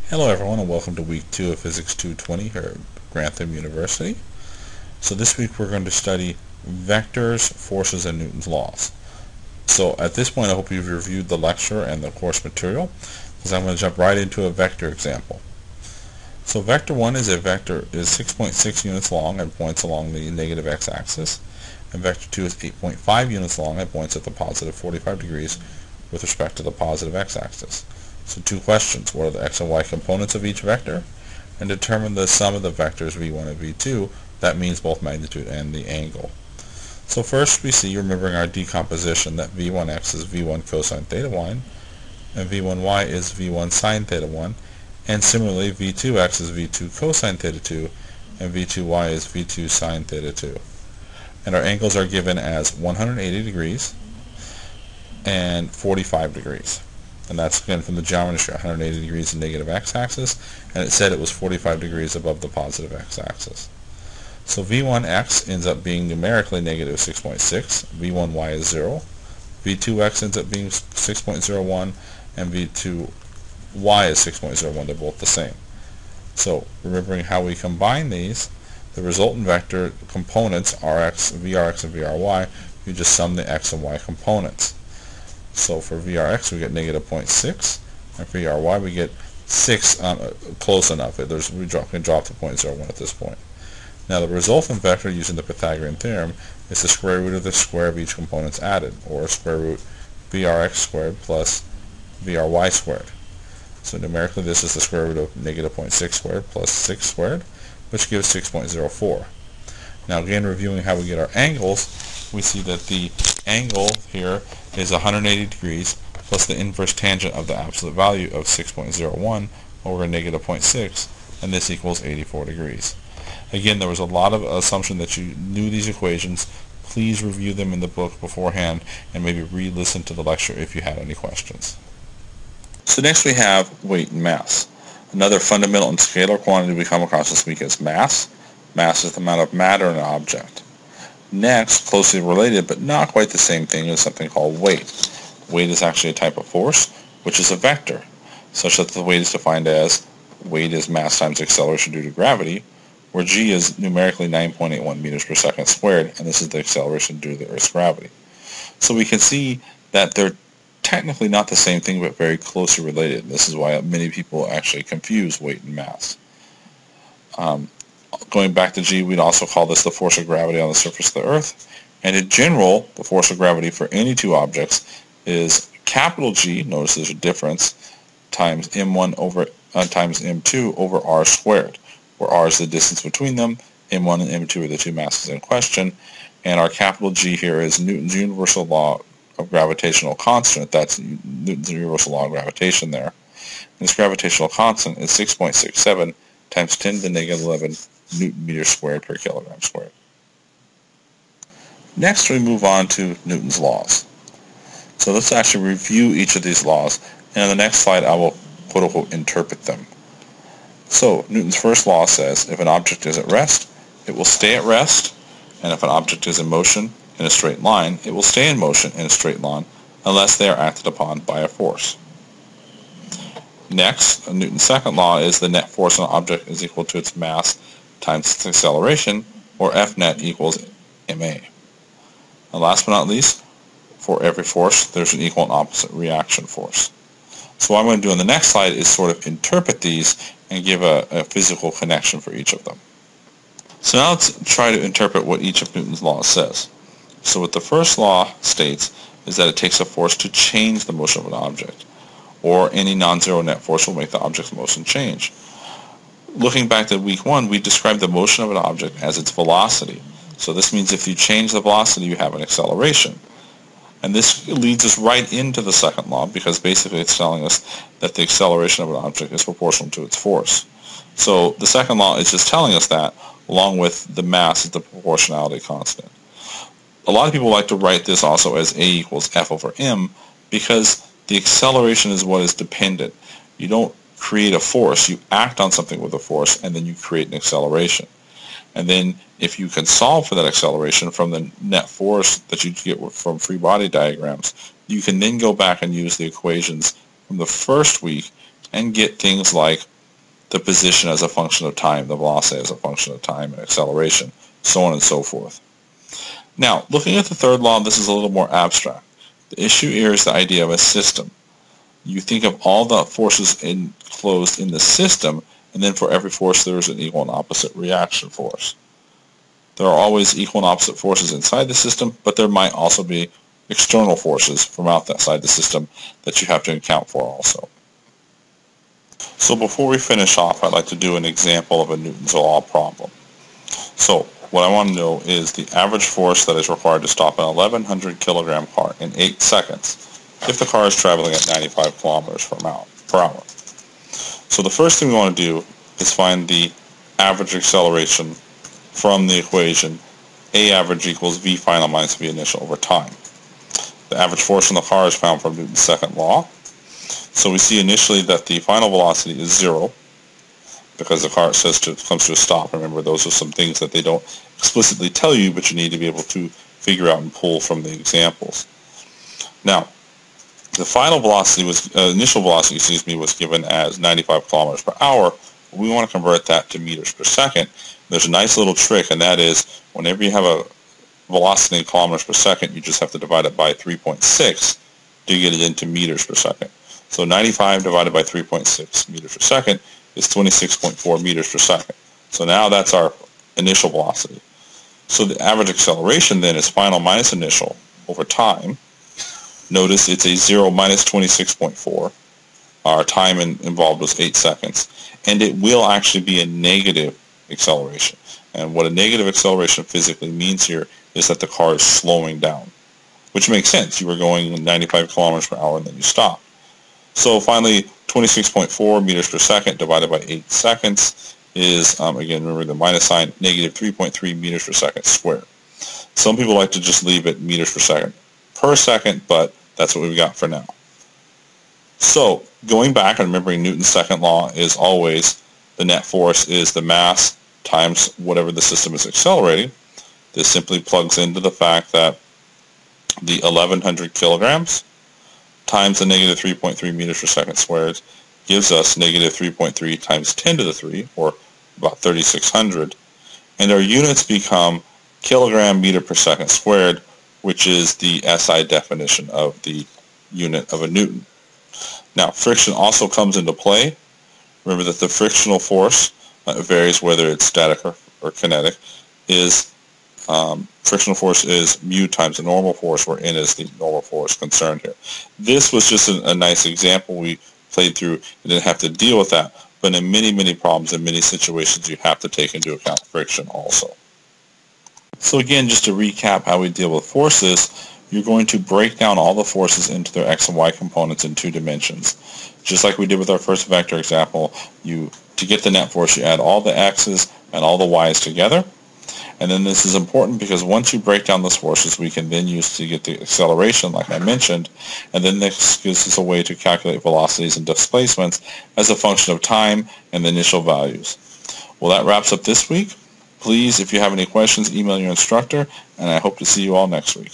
Hello everyone and welcome to week 2 of Physics 220 here at Grantham University. So this week we're going to study vectors, forces, and Newton's laws. So at this point I hope you've reviewed the lecture and the course material, because I'm going to jump right into a vector example. So vector 1 is 6.6 units long and points along the negative x-axis, and vector 2 is 8.5 units long and points at the positive 45 degrees with respect to the positive x-axis. So two questions: what are the x and y components of each vector? And determine the sum of the vectors v1 and v2. That means both magnitude and the angle. So first we see, remembering our decomposition, that v1x is v1 cosine theta 1 and v1y is v1 sine theta 1, and similarly v2x is v2 cosine theta 2 and v2y is v2 sine theta 2. And our angles are given as 180 degrees and 45 degrees. And that's again from the geometry, 180 degrees in negative x-axis, and it said it was 45 degrees above the positive x-axis. So v1x ends up being numerically negative 6.6, v1y is 0, v2x ends up being 6.01, and v2y is 6.01. They're both the same. So remembering how we combine these, the resultant vector components vrx, and vry, you just sum the x and y components. So for vrx we get negative 0.6, and for vry we get 6, close enough. We can drop to 0.01 at this point. Now the resultant vector using the Pythagorean theorem is the square root of the square of each component's added, or square root vrx squared plus vry squared. So numerically this is the square root of negative 0.6 squared plus 6 squared, which gives 6.04. Now again, reviewing how we get our angles, we see that the angle here is 180 degrees plus the inverse tangent of the absolute value of 6.01 over negative 0.6, and this equals 84 degrees. Again, there was a lot of assumption that you knew these equations. Please review them in the book beforehand and maybe re-listen to the lecture if you had any questions. So next we have weight and mass. Another fundamental and scalar quantity we come across this week is mass. Mass is the amount of matter in an object. Next, closely related but not quite the same thing, is something called weight. Weight is actually a type of force, which is a vector, such that the weight is defined as weight is mass times acceleration due to gravity, where g is numerically 9.81 meters per second squared, and this is the acceleration due to the Earth's gravity. So we can see that they're technically not the same thing, but very closely related. This is why many people actually confuse weight and mass. Going back to g, we'd also call this the force of gravity on the surface of the Earth. And in general, the force of gravity for any two objects is capital G, notice there's a difference, times m1 over times m2 over r squared, where r is the distance between them, m1 and m2 are the two masses in question, and our capital G here is Newton's universal law of gravitational constant. That's Newton's universal law of gravitation there. And this gravitational constant is 6.67 times 10 to the negative 11 Newton meters squared per kilogram squared. Next we move on to Newton's laws. So let's actually review each of these laws, and on the next slide I will quote-unquote interpret them. So Newton's first law says if an object is at rest, it will stay at rest, and if an object is in motion in a straight line, it will stay in motion in a straight line unless they are acted upon by a force. Next, Newton's second law is the net force on an object is equal to its mass times its acceleration, or F net equals ma. And last but not least, for every force, there's an equal and opposite reaction force. So what I'm going to do on the next slide is sort of interpret these and give a physical connection for each of them. So now let's try to interpret what each of Newton's laws says. So what the first law states is that it takes a force to change the motion of an object, or any non-zero net force will make the object's motion change. Looking back to week 1, we described the motion of an object as its velocity. So this means if you change the velocity, you have an acceleration. And this leads us right into the second law, because basically it's telling us that the acceleration of an object is proportional to its force. So the second law is just telling us that, along with the mass as the proportionality constant. A lot of people like to write this also as A equals F over m, because the acceleration is what is dependent. You don't create a force, you act on something with a force, and then you create an acceleration. And then if you can solve for that acceleration from the net force that you get from free body diagrams, you can then go back and use the equations from the first week and get things like the position as a function of time, the velocity as a function of time, and acceleration, so on and so forth. Now, looking at the third law, this is a little more abstract. The issue here is the idea of a system. You think of all the forces enclosed in the system, and then for every force there is an equal and opposite reaction force. There are always equal and opposite forces inside the system, but there might also be external forces from outside the system that you have to account for also. So before we finish off, I'd like to do an example of a Newton's law problem. So what I want to know is the average force that is required to stop an 1,100 kilogram car in 8 seconds if the car is traveling at 95 kilometers per hour. So the first thing we want to do is find the average acceleration from the equation A average equals V final minus V initial over time. The average force in the car is found from Newton's second law. So we see initially that the final velocity is 0 because the car comes to a stop. Remember, those are some things that they don't explicitly tell you, but you need to be able to figure out and pull from the examples. Now, the final velocity initial velocity, was given as 95 kilometers per hour. We want to convert that to meters per second. There's a nice little trick, and that is whenever you have a velocity in kilometers per second, you just have to divide it by 3.6 to get it into meters per second. So 95 divided by 3.6 meters per second is 26.4 meters per second. So now that's our initial velocity. So the average acceleration then is final minus initial over time. Notice it's a 0 minus 26.4. Our time involved was 8 seconds. And it will actually be a negative acceleration. And what a negative acceleration physically means here is that the car is slowing down, which makes sense. You were going 95 kilometers per hour and then you stop. So finally, 26.4 meters per second divided by 8 seconds is, again, remember the minus sign, negative 3.3 meters per second squared. Some people like to just leave it meters per second, but that's what we've got for now. So going back and remembering Newton's second law is always the net force is the mass times whatever the system is accelerating. This simply plugs into the fact that the 1,100 kilograms times the negative 3.3 meters per second squared gives us negative 3.3 times 10 to the 3, or about 3,600. And our units become kilogram meter per second squared, which is the SI definition of the unit of a Newton. Now, friction also comes into play. Remember that the frictional force varies whether it's static or kinetic. Frictional force is mu times the normal force, where n is the normal force concerned here. This was just a nice example we played through. You didn't have to deal with that, but in many, many problems, in many situations, you have to take into account friction also. So again, just to recap how we deal with forces, you're going to break down all the forces into their x and y components in 2 dimensions. Just like we did with our first vector example, to get the net force, you add all the x's and all the y's together. And then this is important because once you break down those forces, we can then use to get the acceleration, like I mentioned, and then this gives us a way to calculate velocities and displacements as a function of time and the initial values. Well, that wraps up this week. Please, if you have any questions, email your instructor, and I hope to see you all next week.